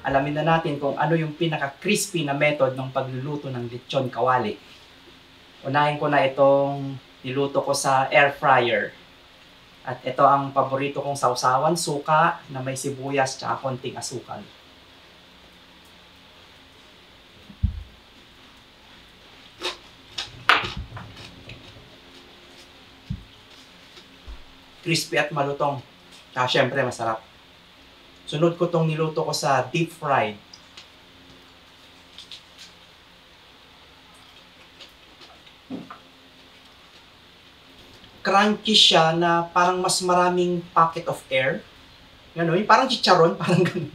alamin na natin kung ano yung pinaka-crispy na method ng pagluluto ng lechon kawali. Unahin ko na itong niluto ko sa air fryer. At ito ang paborito kong sausawan, suka na may sibuyas at konting asukal. Crispy at malutong. Syempre masarap. Sunod ko itong niluto ko sa deep fried. Crunchy siya na parang mas maraming pocket of air. Gano'n, yung parang chicharon, parang gano'n.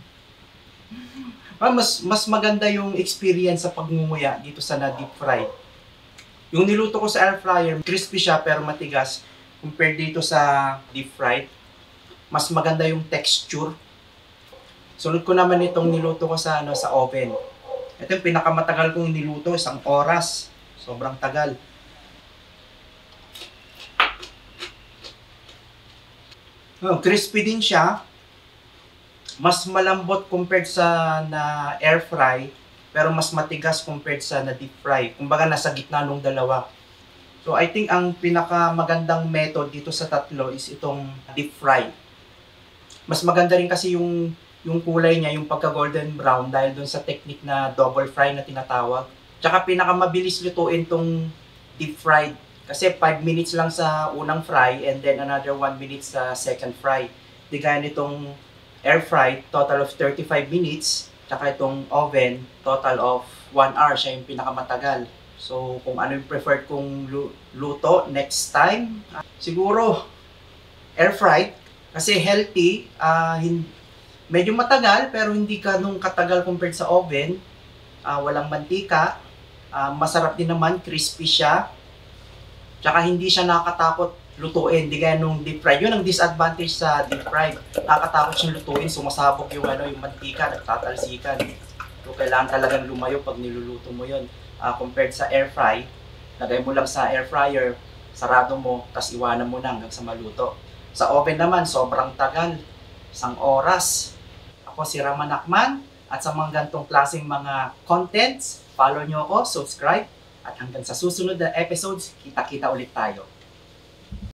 Mas maganda yung experience sa pagngunguya dito sa na deep fried. Yung niluto ko sa air fryer, crispy siya pero matigas. Compared dito sa deep fried, mas maganda yung texture. Sunod ko naman itong niluto ko sa oven. Ito yung pinakamatagal kong niluto, 1 oras. Sobrang tagal. Crispy din siya. Mas malambot compared sa na air fry, pero mas matigas compared sa na deep fry. Kumbaga nasa gitna ng dalawa. So I think ang pinakamagandang method dito sa tatlo is itong deep fry. Mas maganda rin kasi yung kulay niya, yung pagka golden brown dahil dun sa technique na double fry na tinatawag. Tsaka pinakamabilis lutuin tong deep fried. Kasi 5 minutes lang sa unang fry and then another 1 minute sa second fry. Di gaya nitong air fry, total of 35 minutes. Tsaka itong oven, total of 1 hour. Siya yung pinakamatagal. So, kung ano yung preferred kong luto next time, siguro air fried kasi healthy, medyo matagal pero hindi ganun katagal compared sa oven, walang mantika, masarap din naman, crispy siya, tsaka hindi siya nakakatakot lutuin, di gaya nung deep fried. Yun ang disadvantage sa deep fried, nakakatakot siyang lutuin, sumasabog yung mantika, nagtatalsikan. So, kailangan talagang lumayo pag niluluto mo yun. Compared sa air fry, lagay mo lang sa air fryer, sarado mo, tapos iwanan mo na hanggang sa maluto. Sa oven naman, sobrang tagal, 1 oras. Ako si Raman Akman, at sa mga ganitong klaseng mga contents, follow nyo ako, subscribe, at hanggang sa susunod na episodes, kita-kita ulit tayo.